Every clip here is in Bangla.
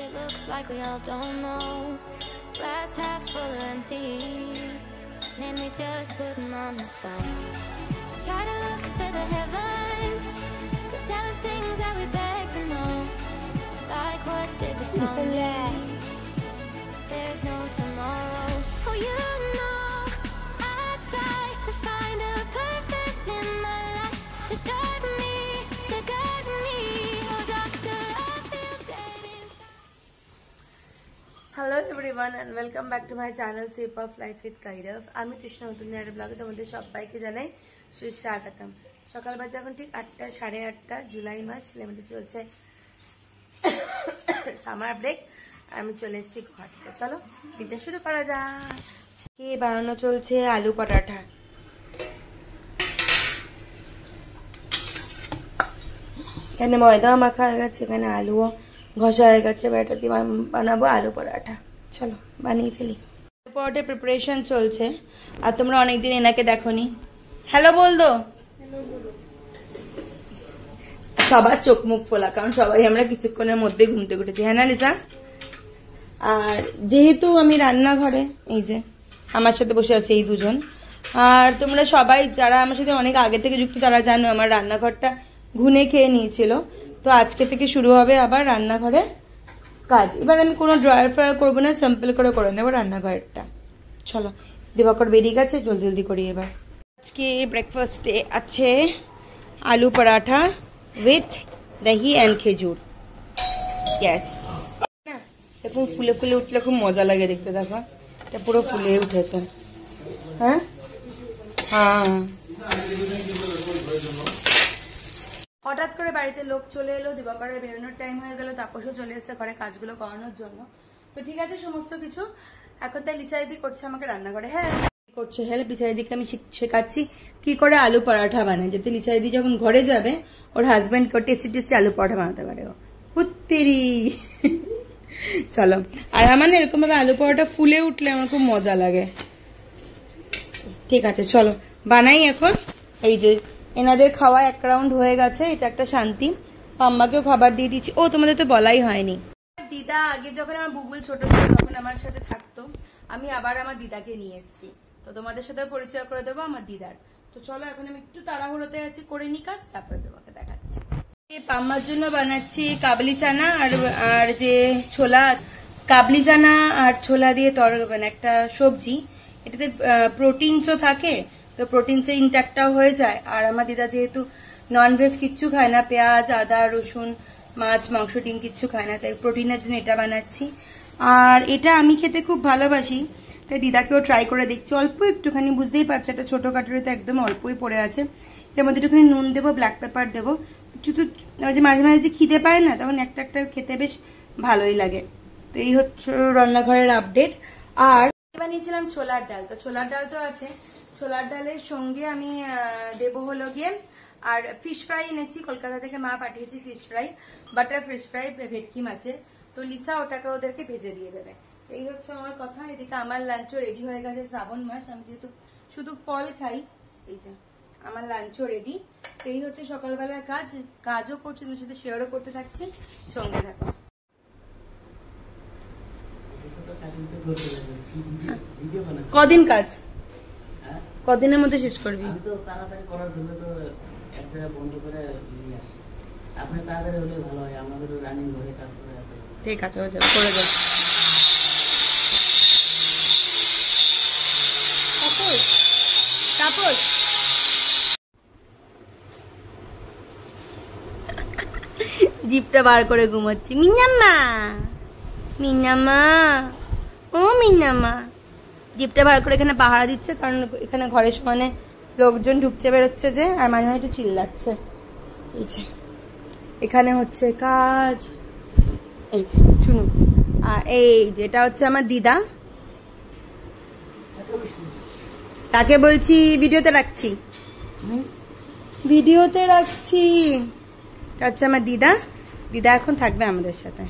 It looks like we all don't know. Glass half full or empty. Then we just putting on the show. Try to look to the heavens to tell us things that we beg to know. Like what did the song mean? There's no tomorrow. Oh, you know I try to find a purpose in my life to drive me, to guide me. Oh, doctor, I feel dead inside. Hello everyone and welcome back to my channel Shape of Life with Kairav. আমি তৃষ্ণা নতুন একটা ব্লগে তোমাদের সবাইকে জানাই সুস্বাগতম। সকাল বাজে এখন ঠিক 8টা 8:30 জুলাই মাস আমাদের চলছে সামার ব্রেক। আমি চলে এসেছি ঘরটা, চলো ভিডিও শুরু করা যাক। কি বানানো চলছে? আলু পরাঠা। এখানে ময়দা মাখা হয়ে গেছে, এখানে আলুও ঘষা হয়ে গেছে, ব্যাটার দিয়ে বানাবো আলু পরাঠা। চলো বানিয়ে ফেলি। আলু পরাঠার প্রিপারেশন চলছে আর তোমরা অনেকদিন এনাকে দেখোনি। হ্যালো বল দো। সবার চোখ মুখ ফোলা, কারণ সবাই আমরা কিছুক্ষণের মধ্যে ঘুম থেকে উঠেছি, হ্যাঁ না লিসা? আর যেহেতু আমি রান্নাঘরে, এই যে আমার সাথে বসে আছে এই দুজন, আর তোমরা সবাই যারা আমার সাথে অনেক আগে থেকে যুক্ত তারা জানো আমার রান্নাঘরটা ঘুনে খেয়ে নিয়েছিল। তো আজকে থেকে শুরু হবে আবার রান্নাঘরে কাজ। এবার আমি কোনো ড্রয়ার ফ্রয়ার করবো না, সিম্পল করে নেবো রান্নাঘরটা। চলো দিবাকর বেরিয়ে গেছে, জলদি জলদি করি। এবার আজকে ব্রেকফাস্টে আছে আলু পরাঠা উইথ দহি অ্যান্ড খেজুর। ইয়েস, এখন ফুলে ফুলে উঠলে খুব মজা লাগে দেখতে। দেখো এটা পুরো ফুলে উঠেছে। হ্যাঁ হ্যাঁ, হঠাৎ করে বাড়িতে লোক চলে এলো, দিবাকরের বেরোনোর টাইম হয়ে গেল, তাপসও চলে এসেছে ঘরে কাজগুলো করানোর জন্য। তো ঠিক আছে সমস্ত কিছু, এখন তাই লিচা দিদি করছে আমাকে রান্নাঘরে হ্যাঁ করছে হেল্প। লিচা দিদিকে আমি শেখাচ্ছি কি করে আলু পরাঠা বানায়, যাতে লিচা দিদি যখন ঘরে যাবে ওর হাজবেন্ড টেস্টি টেস্টি আলু পরাঠা বানাতে পারে। পুত্তেরি চলো। আর আমার এরকম ভাবে আলু পরাঠা ফুলে উঠলে আমার খুব মজা লাগে। ঠিক আছে চলো বানাই এখন। এই যে এনাদের খাওয়া এক রাউন্ড হয়ে গেছে, এটা একটা শান্তি। আম্মাকেও খাবার দিয়ে দিচ্ছি। ও তোমাদের তো বলাই হয়নি, দিদা আগে যখন আমার বুবুল ছোট ছিল তখন আমার সাথে থাকতো, আমি আবার আমার দিদাকে নিয়ে এসেছি। তো তোমাদের সাথে পরিচয় করে দেবো আমার দিদার। তো চলো এখন আমি একটু তাড়াহুড়োতে আছি, করে নি কাজ, তারপরে তোমাকে দেখাচ্ছি। পাম্মার জন্য বানাচ্ছি কাবলি চানা আর যে ছোলা, কাবলি চানা আর ছোলা দিয়ে মানে একটা সবজি। এটাতে প্রোটিনসও থাকে, তো প্রোটিনসের ইনট্যাক্টটাও হয়ে যায়। আর আমার দিদা যেহেতু ননভেজ কিচ্ছু খায় না, পেঁয়াজ আদা রসুন মাছ মাংস ডিম কিচ্ছু খায় না, তাই প্রোটিনের জন্য এটা বানাচ্ছি। আর এটা আমি খেতে খুব ভালোবাসি, তাই দিদাকেও ট্রাই করে দেখছি। অল্প একটুখানি, বুঝতেই পারছো একটা ছোটো কাটারিতে একদম অল্পই পড়ে আছে। এর মধ্যে একটুখানি নুন দেবো, ব্ল্যাক পেপার দেবো। শুধু মাঝে মাঝে যে খিদে পায় না, তখন একটা একটা খেতে বেশ ভালোই লাগে। তো এই হচ্ছে রান্নাঘরের আপডেট। আর বানিয়েছিলাম ছোলার ডাল, তো ছোলার ডাল তো আছে, ছোলার ডালের সঙ্গে আমি দেবো হলো গিয়ে আর ফিশ ফ্রাই এনেছি কলকাতা থেকে, মা পাঠিয়েছি fish fry, butter fish fry ভেটকি মাছের। তো লিসা ওটাকে ওদেরকে ভেজে দিয়ে দেবে। এই হচ্ছে আমার কথা। এদিকে আমার লাঞ্চও রেডি হয়ে গেছে, শ্রাবণ মাস, আমি যেহেতু শুধু ফল খাই, এই যে আমার লাঞ্চও রেডি। তো এই হচ্ছে সকালবেলার কাজ, কাজও করছি, তোমার সাথে শেয়ারও করতে থাকছি, সঙ্গে থাকো। কদিন কাজ, কদিনের মধ্যে শেষ করবি? তাড়াতাড়ি করার জন্য তো এক জায়গায় বন্ধ করে নিয়ে আসি। আপনি তাড়াতাড়ি হলে ভালো হয়, আমাদের রানিং ঘরে কাজ করে। ঠিক আছে হয়ে যাবে, করে দেবো। তাপস জিপটা বার করে ঘুমাচ্ছি। মিনাম্মা মিনাম্মা ও মিনাম্মা জিপটা বার করে এখানে পাহারা দিচ্ছে, কারণ এখানে ঘরের সমানে লোকজন ঢুকছে বেরোচ্ছে যে, আর মাঝে মাঝে একটু চিল্লাচ্ছে। এই যে এখানে হচ্ছে কাজ, এই যে শুনুন। আর এই যেটা হচ্ছে আমার দিদা, তাকে বলছি ভিডিওতে রাখছি, ভিডিওতে রাখছি। এটা হচ্ছে আমার দিদা, দিদা এখন থাকবে আমাদের সাথে।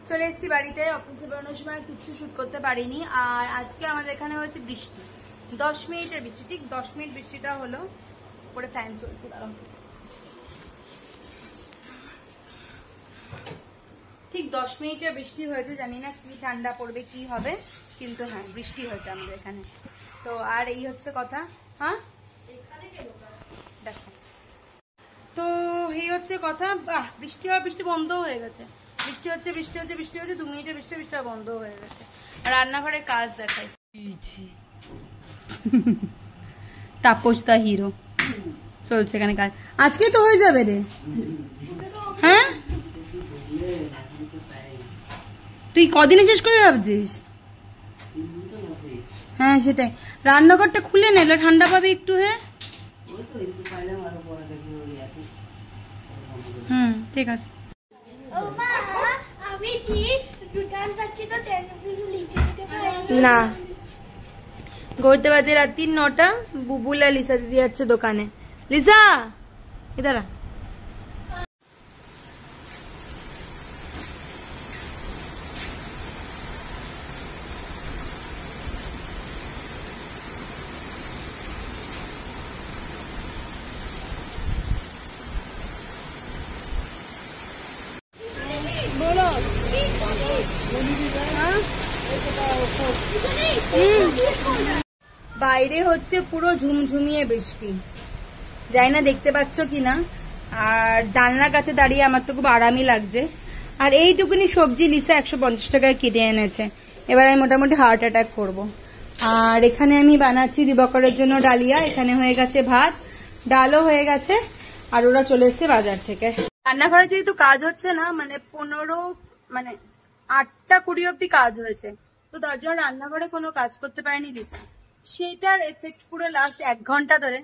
চলে এসেছি বাড়িতে, অফিসে বেরোনোর সময় কিচ্ছু শুট করতে পারিনি। আর আজকে আমাদের এখানে হয়েছে বৃষ্টি, 10 মিনিটের বৃষ্টি, ঠিক 10 মিনিট বৃষ্টিটা হলো। উপরে ফ্যান চলছে, দাঁড়াও। ঠিক 10 মিনিটে বৃষ্টি হয়েছে, জানি না কি ঠান্ডা পড়বে কি হবে, কিন্তু হ্যাঁ বৃষ্টি হয়েছে আমাদের এখানে। তো আর এই হচ্ছে কথা। হ্যাঁ দেখো, তো এই হচ্ছে কথা। বৃষ্টি হওয়ার বৃষ্টি বন্ধ হয়ে গেছে, বৃষ্টি হচ্ছে 2 মিনিটের বৃষ্টি বন্ধ হয়ে গেছে। আর রান্নাঘরে কাজ দেখাই, তাপস দা হিরো চলছে এখানে কাজ। আজকেই তো হয়ে যাবে রে। হ্যাঁ তুই কদিনে শেষ করে ভাবছিস? হ্যাঁ সেটাই, রান্নাঘরটা খুলে নিলে ঠান্ডা পাবে একটু। হ্যাঁ ঠিক আছে। না ঘুরতে বাজে রাত্রি 9টা। বুবুলা লিসা দিদি যাচ্ছে দোকানে। লিসা এদারা বাইরে হচ্ছে পুরো ঝুমঝুমিয়ে বৃষ্টি, যাই না দেখতে পাচ্ছ কিনা। আর জানলার কাছে দাঁড়িয়ে আমার তো খুব আরামই লাগছে। আর এইটুকুনি সবজি লিসা 150 টাকায় কেটে এনেছে, এবার আমি মোটামুটি হার্ট অ্যাটাক করব। আর এখানে আমি বানাচ্ছি দিবাকরের জন্য ডালিয়া। এখানে হয়ে গেছে ভাত, ডালও হয়ে গেছে, আর ওরা চলে এসছে বাজার থেকে। রান্নাঘরে যেহেতু কাজ হচ্ছে না, মানে 8টা 20 অব্দি কাজ হয়েছে, তো তার জন্য রান্নাঘরে কোনো কাজ করতে পারেনি লিসা। সেটার এফেক্ট পুরো লাস্ট 1 ঘন্টা ধরে,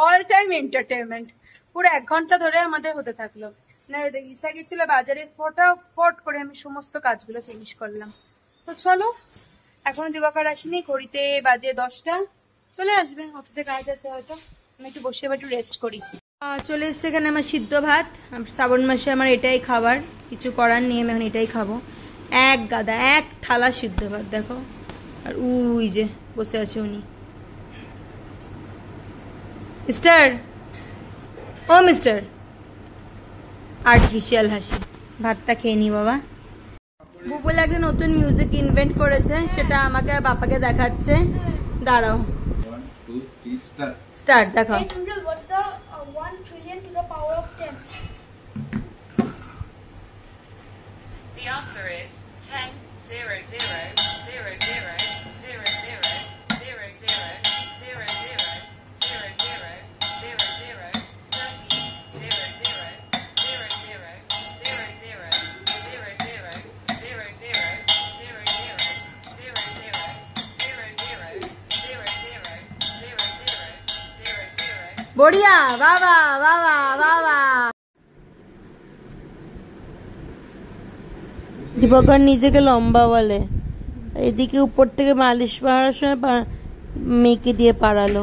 অল টাইম এন্টারটেনমেন্ট, পুরো 1 ঘন্টা ধরে আমাদের হতে থাকলো। না লিসা গেছিল বাজারে, ফটাফট করে আমি সমস্ত কাজগুলো ফিনিশ করলাম। তো চলো, এখনো দিবাকর আসেনি, ঘড়িতে বাজে 10টা, চলে আসবে, অফিসে কাজ আছে হয়তো। আমি একটু বসে একটু রেস্ট করি। চলে এসছে এখানে আমার সিদ্ধ ভাত। শ্রাবণ মাসে আমার এটাই খাবার, কিছু করার নেই, আমি এখন এটাই খাবো। 1 থালা সিদ্ধ ভাত দেখো। আর উই যে বসে আছে উনি, মিস্টার, ও মিস্টার, আর্টিফিশিয়াল হাসি। ভাতটা খেয়ে নি বাবা। বুবুল একটা নতুন মিউজিক ইনভেন্ট করেছে, সেটা আমাকে আর বাবাকে দেখাচ্ছে। দাঁড়াও, 1 2 3 স্টার্ট দেখো। What's the 1 trillion to the power of 10? The answer is 10 0 0 0 0 0 0 0 0 0 0 0 0 0 0 30 0 0 0 0 0 0 0 0 0 0 0 0 বড়িয়া, বাবা বাবা বাবা। দীপকর নিজেকে লম্বা বলে, এদিকে উপর থেকে মালিশ মারার সময় মেয়েকে দিয়ে পাড়ালো,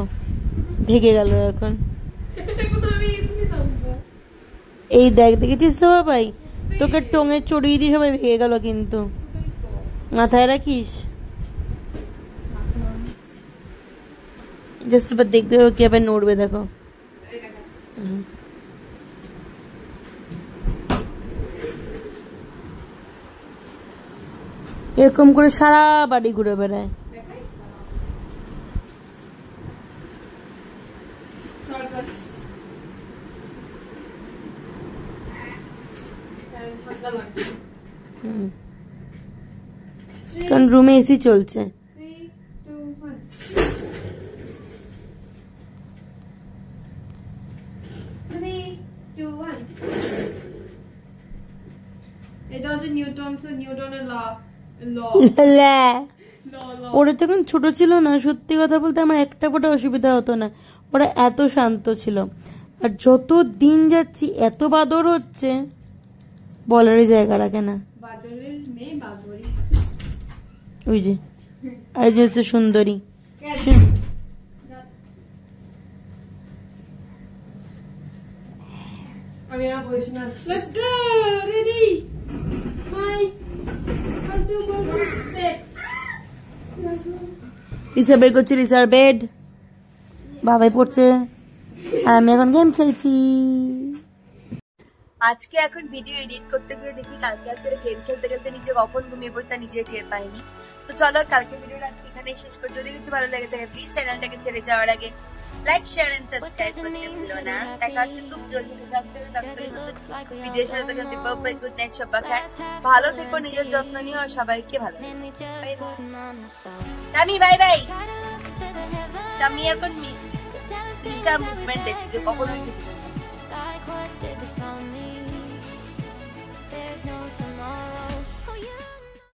ভেঙে গেল এখন। এই দেখ, দেখেছিস তো বাবাই, তোকে টোঙে চড়িয়ে দিয়ে সবাই ভেঙে গেল, কিন্তু মাথায় রাখিস। জাস্ট এবার দেখবে কি আবার নড়বে, দেখো। এরকম করে সারা বাড়ি ঘুরে বেড়ায়। কারণ রুমে এসি চলছে। এটা হচ্ছে নিউটনের ল। ওরা তখন ছোট ছিল না, সত্যি কথা বলতে আমার একটা ফোঁটা অসুবিধা হতো না, ওরা এত শান্ত ছিল। আর যত দিন যাচ্ছি এত বাদর হচ্ছে, বলারই জায়গা রাখে না। ওই যে আর যে হচ্ছে সুন্দরী। আমি আর বসে না। Let's go, ready? Hi. One, two, bed. Lisa বের করছে লিসার বেড, বাবাই পড়ছে, আর আমি এখন গেম খেলছি। আজকে এখন ভিডিও এডিট করতে গিয়ে দেখি কালকে রাত্রে গেম খেলতে খেলতে নিজে কখন ঘুমিয়ে পড়তে নিজে টের পাইনি। তো চলো কালকে ভিডিওটা আজকে এখানেই শেষ করি। যদি কিছু ভালো লেগে থাকে প্লিজ চ্যানেলটাকে ছেড়ে যাওয়ার আগে লাইক শেয়ার এন্ড সাবস্ক্রাইব করতে ভুলো না। দেখা হচ্ছে খুব জলদি ভিডিওর সাথে তখন দিব্য গুড নাইট সবাইকে। ভালো থেকো, নিজের যত্ন নিও আর সবাইকে ভালো আমি বাই বাই। আমি এখন লিসার মুভমেন্ট দেখছি কখনোই